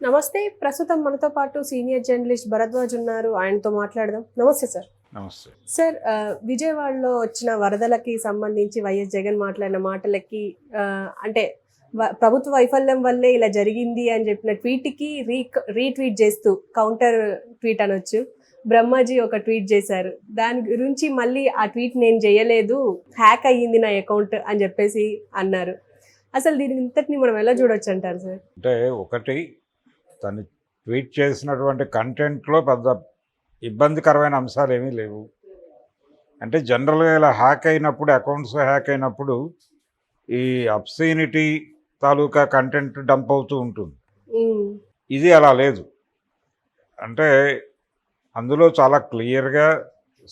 నమస్తే. ప్రస్తుతం మనతో పాటు సీనియర్ జర్నలిస్ట్ భరద్వాజ్ ఉన్నారు. ఆయనతో మాట్లాడదాం. నమస్తే సార్. నమస్తే. సార్ విజయవాడలో వచ్చిన వరదలకి సంబంధించి వైఎస్ జగన్ మాట్లాడిన మాటలకి అంటే ప్రభుత్వ వైఫల్యం వల్లే ఇలా జరిగింది అని చెప్పిన ట్వీట్‌కి రీట్వీట్ చేస్తూ కౌంటర్ ట్వీట్ అనొచ్చు. బ్రహ్మాజీ ఒక ట్వీట్ చేశారు. దాని గురించి మళ్ళీ ఆ ట్వీట్ నేను చేయలేదు, హ్యాక్ అయ్యింది నా అకౌంట్ అని చెప్పేసి అన్నారు. అసలు దీని ఇంతటిని మనం ఎలా చూడొచ్చు అంటారు సార్? అంటే ఒకటి తను ట్వీట్ చేసినటువంటి కంటెంట్లో పెద్ద ఇబ్బందికరమైన అంశాలు ఏమీ లేవు. అంటే జనరల్గా ఇలా హ్యాక్ అయినప్పుడు, అకౌంట్స్ హ్యాక్ అయినప్పుడు ఈ అబ్సీనిటీ తాలూకా కంటెంట్ డంప్ అవుతూ ఉంటుంది. ఇది అలా లేదు. అంటే అందులో చాలా క్లియర్గా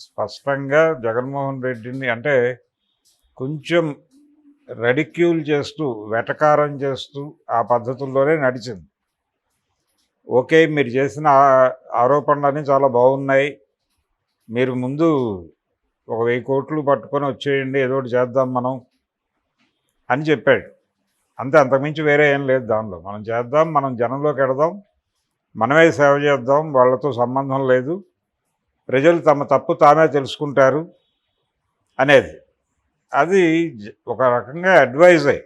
స్పష్టంగా జగన్మోహన్ రెడ్డిని అంటే కొంచెం రెడిక్యూల్ చేస్తూ వెటకారం చేస్తూ ఆ పద్ధతుల్లోనే నడిచింది. ఓకే, మీరు చేసిన ఆరోపణలన్నీ చాలా బాగున్నాయి, మీరు ముందు ఒక 1000 కోట్లు పట్టుకొని వచ్చేయండి, ఏదో ఒకటి చేద్దాం మనం అని చెప్పాడు. అంతే, అంతకుమించి వేరే ఏం లేదు దానిలో. మనం చేద్దాం, మనం జనంలోకి ఎడదాం, మనమే సేవ చేద్దాం, వాళ్ళతో సంబంధం లేదు, ప్రజలు తమ తప్పు తామే తెలుసుకుంటారు అనేది. అది ఒక రకంగా అడ్వైజే.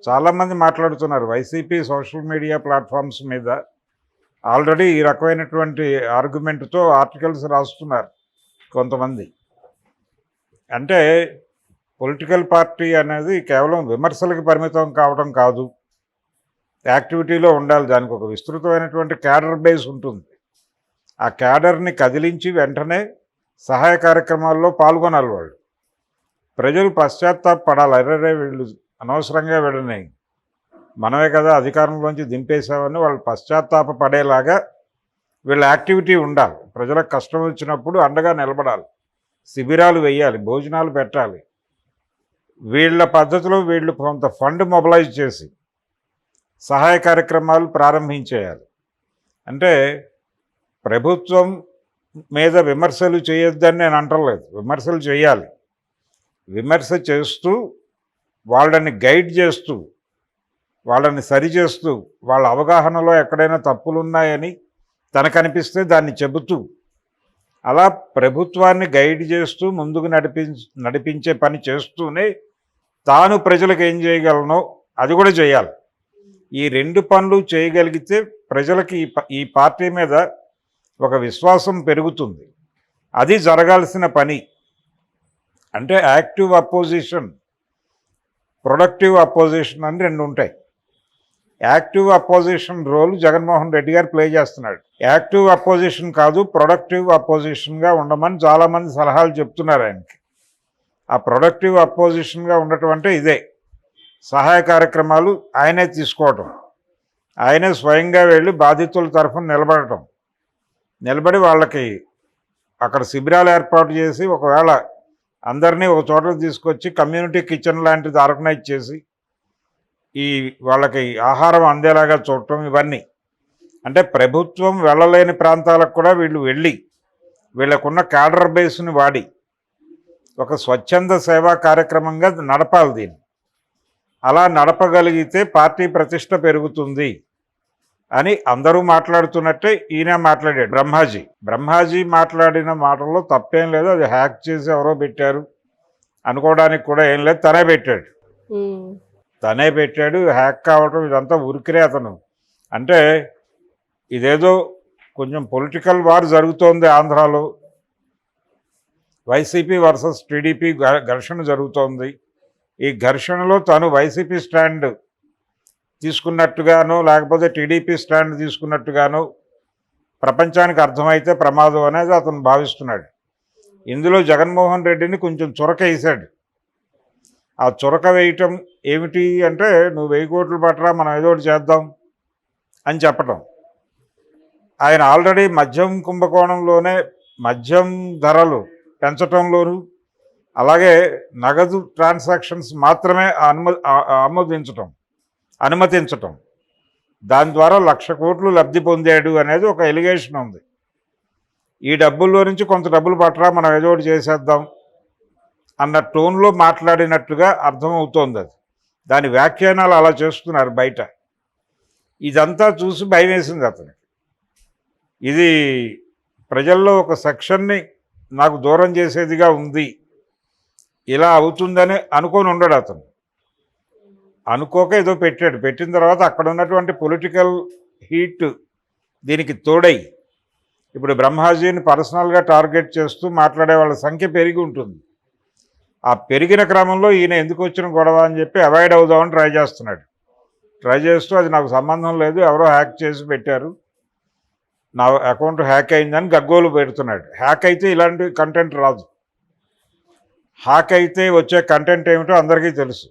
చాలామంది మాట్లాడుతున్నారు వైసీపీ సోషల్ మీడియా ప్లాట్ఫామ్స్ మీద ఆల్రెడీ ఈ రకమైనటువంటి ఆర్గ్యుమెంట్తో ఆర్టికల్స్ రాస్తున్నారు కొంతమంది. అంటే పొలిటికల్ పార్టీ అనేది కేవలం విమర్శలకు పరిమితం కావడం కాదు, యాక్టివిటీలో ఉండాలి. దానికి ఒక విస్తృతమైనటువంటి క్యాడర్ బేస్ ఉంటుంది. ఆ క్యాడర్ని కదిలించి వెంటనే సహాయ కార్యక్రమాల్లో పాల్గొనాలి. వాళ్ళు ప్రజలు పశ్చాత్తాపడాలి. అరే వీళ్ళు అనవసరంగా వీళ్ళని మనమే కదా అధికారంలోంచి దింపేశామని వాళ్ళు పశ్చాత్తాప పడేలాగా వీళ్ళ యాక్టివిటీ ఉండాలి. ప్రజలకు కష్టం వచ్చినప్పుడు అండగా నిలబడాలి, శిబిరాలు వేయాలి, భోజనాలు పెట్టాలి. వీళ్ళ పద్ధతిలో వీళ్ళు కొంత ఫండ్ మొబలైజ్ చేసి సహాయ కార్యక్రమాలు ప్రారంభించేయాలి. అంటే ప్రభుత్వం మీద విమర్శలు చేయొద్దని నేను అంటలేదు, విమర్శలు చేయాలి. విమర్శ చేస్తూ వాళ్ళని గైడ్ చేస్తూ, వాళ్ళని సరిచేస్తూ, వాళ్ళ అవగాహనలో ఎక్కడైనా తప్పులున్నాయని తనకు అనిపిస్తే దాన్ని చెబుతూ, అలా ప్రభుత్వాన్ని గైడ్ చేస్తూ ముందుకు నడిపించే పని చేస్తూనే తాను ప్రజలకు ఏం చేయగలనో అది కూడా చేయాలి. ఈ 2 పనులు చేయగలిగితే ప్రజలకి ఈ పార్టీ మీద ఒక విశ్వాసం పెరుగుతుంది. అది జరగాల్సిన పని. అంటే యాక్టివ్ అపోజిషన్, ప్రొడక్టివ్ అపోజిషన్ అని 2 ఉంటాయి. Active opposition role Jaganmohan Reddy గారు ప్లే చేస్తున్నాడు. యాక్టివ్ అపోజిషన్ కాదు, ప్రొడక్టివ్ అపోజిషన్గా ఉండమని చాలామంది సలహాలు చెప్తున్నారు ఆయనకి. ఆ ప్రొడక్టివ్ అపోజిషన్గా ఉండటం అంటే ఇదే, సహాయ కార్యక్రమాలు ఆయనే తీసుకోవటం, ఆయనే స్వయంగా వెళ్ళి బాధితుల తరఫున నిలబడి వాళ్ళకి అక్కడ శిబిరాలు ఏర్పాటు చేసి, ఒకవేళ అందరినీ ఒక చోటకు తీసుకొచ్చి కమ్యూనిటీ కిచెన్ లాంటిది ఆర్గనైజ్ చేసి ఈ వాళ్ళకి ఆహారం అందేలాగా చూడటం, ఇవన్నీ. అంటే ప్రభుత్వం వెళ్ళలేని ప్రాంతాలకు కూడా వీళ్ళు వెళ్ళి వీళ్ళకున్న క్యాడర్ బేస్ని వాడి ఒక స్వచ్ఛంద సేవా కార్యక్రమంగా నడపాలి దీన్ని. అలా నడపగలిగితే పార్టీ ప్రతిష్ట పెరుగుతుంది అని అందరూ మాట్లాడుతున్నట్టే ఈయన మాట్లాడాడు. బ్రహ్మాజీ మాట్లాడిన మాటల్లో తప్పేం లేదు. అది హ్యాక్ చేసి ఎవరో పెట్టారు అనుకోవడానికి కూడా ఏం లేదు. తనే పెట్టాడు. హ్యాక్ కావటం ఇదంతా ఉరికిరే అతను. అంటే ఇదేదో కొంచెం పొలిటికల్ వార్ జరుగుతోంది ఆంధ్రాలో, వైసీపీ వర్సెస్ టీడీపీ ఘర్షణ జరుగుతోంది. ఈ ఘర్షణలో తను వైసీపీ స్టాండ్ తీసుకున్నట్టుగానో లేకపోతే టీడీపీ స్టాండ్ తీసుకున్నట్టుగానో ప్రపంచానికి అర్థమైతే ప్రమాదం అనేది అతను భావిస్తున్నాడు. ఇందులో జగన్మోహన్ రెడ్డిని కొంచెం చురక వేశాడు. ఆ చురక వేయటం ఏమిటి అంటే, నువ్వు 1000 కోట్లు పట్టరా, మనం ఏదో ఒకటి చేద్దాం అని చెప్పటం. ఆయన ఆల్రెడీ మద్యం కుంభకోణంలోనే మద్యం ధరలు పెంచటంలోనూ, అలాగే నగదు ట్రాన్సాక్షన్స్ మాత్రమే అనుమతించటం, దాని ద్వారా 1,00,000 కోట్లు లబ్ధి పొందాడు అనేది ఒక ఎలిగేషన్ ఉంది. ఈ డబ్బుల్లో నుంచి కొంత డబ్బులు పట్టరా, మనం ఏదో ఒకటి చేసేద్దాం అన్న టోన్లో మాట్లాడినట్టుగా అర్థమవుతోంది. అది దాని వ్యాఖ్యానాలు అలా చేస్తున్నారు బయట. ఇదంతా చూసి భయం వేసింది అతనికి. ఇది ప్రజల్లో ఒక సెక్షన్ని నాకు దూరం చేసేదిగా ఉంది, ఇలా అవుతుందని అనుకొని ఉండడు అతను. అనుకోక ఏదో పెట్టాడు. పెట్టిన తర్వాత అక్కడ ఉన్నటువంటి పొలిటికల్ హీట్ దీనికి తోడై ఇప్పుడు బ్రహ్మాజీని పర్సనల్గా టార్గెట్ చేస్తూ మాట్లాడే వాళ్ళ సంఖ్య పెరిగి ఉంటుంది. ఆ పెరిగిన క్రమంలో ఈయన ఎందుకు వచ్చిన గొడవ అని చెప్పి అవాయిడ్ అవుదామని ట్రై చేస్తున్నాడు. ట్రై చేస్తూ అది నాకు సంబంధం లేదు, ఎవరో హ్యాక్ చేసి పెట్టారు, నా అకౌంట్ హ్యాక్ అయిందని గగ్గోలు పెడుతున్నాడు. హ్యాక్ అయితే ఇలాంటి కంటెంట్ రాదు. హ్యాక్ అయితే వచ్చే కంటెంట్ ఏమిటో అందరికీ తెలుసు.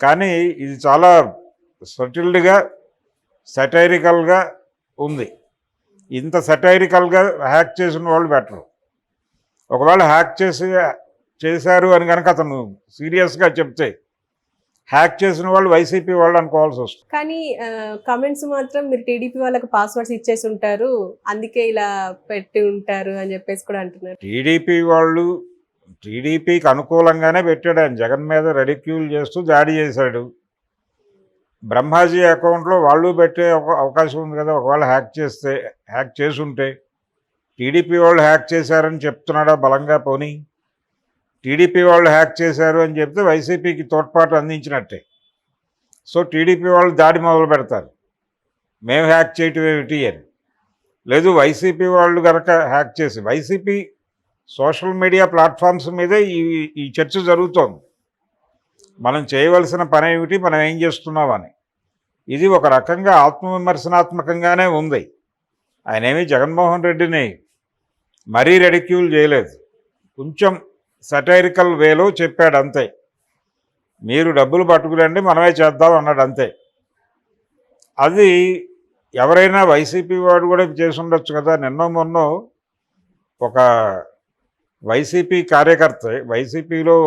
కానీ ఇది చాలా సటిల్డ్గా సెటైరికల్గా ఉంది. ఇంత సెటైరికల్గా హ్యాక్ చేసిన వాళ్ళు బెటరు. ఒకవేళ హ్యాక్ చేశారు అని కనుక అతను సీరియస్గా చెప్తే హ్యాక్ చేసిన వాళ్ళు వైసీపీ వాళ్ళు అనుకోవాల్సి వస్తుంది. కానీ కమెంట్స్ మాత్రం మీరు టీడీపీ వాళ్ళకి పాస్వర్డ్స్ ఇచ్చేసి ఉంటారు, అందుకే ఇలా పెట్టి ఉంటారు అని చెప్పేసి కూడా అంటున్నారు. టీడీపీ వాళ్ళు టీడీపీకి అనుకూలంగానే పెట్టాడు. ఆయన జగన్ మీద రెడిక్యూల్ చేస్తూ దాడి చేశాడు. బ్రహ్మాజీ అకౌంట్లో వాళ్ళు పెట్టే అవకాశం ఉంది కదా. ఒకవేళ హ్యాక్ చేసుంటే టీడీపీ వాళ్ళు హ్యాక్ చేశారని చెప్తున్నాడా బలంగా? పోనీ టీడీపీ వాళ్ళు హ్యాక్ చేశారు అని చెప్తే వైసీపీకి తోడ్పాటు అందించినట్టే. సో టీడీపీ వాళ్ళు దాడి మొదలు పెడతారు, మేము హ్యాక్ చేయటం ఏమిటి అని. లేదు, వైసీపీ వాళ్ళు కనుక హ్యాక్ చేసి, వైసీపీ సోషల్ మీడియా ప్లాట్ఫామ్స్ మీదే ఈ చర్చ జరుగుతోంది. మనం చేయవలసిన పని ఏమిటి, మనం ఏం చేస్తున్నామని. ఇది ఒక రకంగా ఆత్మవిమర్శనాత్మకంగానే ఉంది. ఆయన ఏమీ జగన్మోహన్ రెడ్డిని మరీ రెడిక్యూల్ చేయలేదు, కొంచెం సటైరికల్ వేలో చెప్పాడు అంతే. మీరు డబ్బులు పట్టుకురండి, మనమే చేద్దాం అన్నాడు అంతే. అది ఎవరైనా వైసీపీ వాడు కూడా చేసి ఉండొచ్చు కదా. నిన్నో మొన్నో ఒక వైసీపీ కార్యకర్త, వైసీపీలో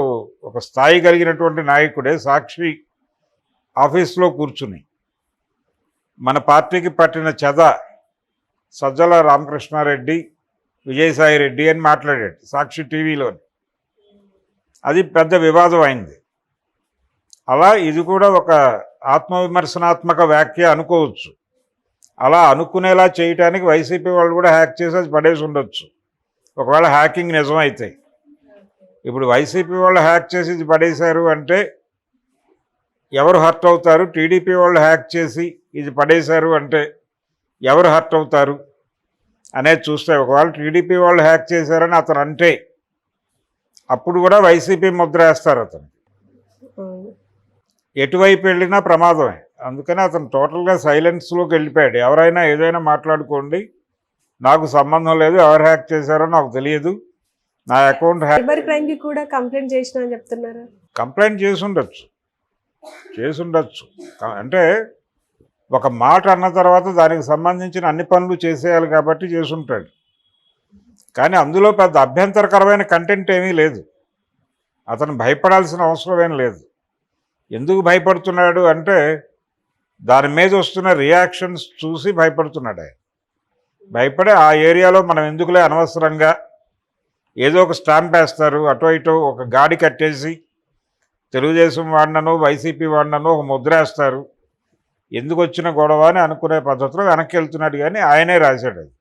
ఒక స్థాయి కలిగినటువంటి నాయకుడే సాక్షి ఆఫీస్లో కూర్చుని మన పార్టీకి పట్టిన చెద సజ్జల రామకృష్ణారెడ్డి, విజయసాయి రెడ్డి అని మాట్లాడాడు సాక్షి టీవీలో. అది పెద్ద వివాదం అయింది. అలా ఇది కూడా ఒక ఆత్మవిమర్శనాత్మక వ్యాఖ్య అనుకోవచ్చు. అలా అనుకునేలా చేయటానికి వైసీపీ వాళ్ళు కూడా హ్యాక్ చేసి అది పడేసి ఉండొచ్చు, ఒకవేళ హ్యాకింగ్ నిజమైతే. ఇప్పుడు వైసీపీ వాళ్ళు హ్యాక్ చేసి ఇది పడేశారు అంటే ఎవరు హర్ట్ అవుతారు? టీడీపీ వాళ్ళు హ్యాక్ చేసి ఇది పడేశారు అంటే ఎవరు హర్ట్ అవుతారు అనేది చూస్తే, ఒకవేళ టీడీపీ వాళ్ళు హ్యాక్ చేశారని అతను అంటే అప్పుడు కూడా వైసీపీ ముద్ర వేస్తారు అతను. ఎటువైపు వెళ్ళినా ప్రమాదమే. అందుకని అతను టోటల్గా సైలెన్స్లోకి వెళ్ళిపోయాడు. ఎవరైనా ఏదైనా మాట్లాడుకోండి, నాకు సంబంధం లేదు, ఎవరు హ్యాక్ చేశారో నాకు తెలియదు, నా అకౌంట్ సైబర్ క్రైమ్కి కూడా కంప్లైంట్ చేసిన అని చెప్తున్నారు. కంప్లైంట్ చేసుండొచ్చు. అంటే ఒక మాట అన్న తర్వాత దానికి సంబంధించిన అన్ని పనులు చేసేయాలి కాబట్టి చేసుంటాడు. కానీ అందులో పెద్ద అభ్యంతరకరమైన కంటెంట్ ఏమీ లేదు. అతను భయపడాల్సిన అవసరం ఏం లేదు. ఎందుకు భయపడుతున్నాడు అంటే దాని మీద వస్తున్న రియాక్షన్స్ చూసి భయపడుతున్నాడు ఆయన. భయపడే ఆ ఏరియాలో మనం ఎందుకులే అనవసరంగా ఏదో ఒక స్టాంప్ వేస్తారు, అటో ఇటో ఒక గాడి కట్టేసి తెలుగుదేశం వాడినను వైసీపీ వాడినను ఒక ముద్ర వేస్తారు, ఎందుకు వచ్చిన గొడవ అని అనుకునే పద్ధతిలో వెనక్కి వెళ్తున్నాడు. కానీ ఆయనే రాశాడు అది.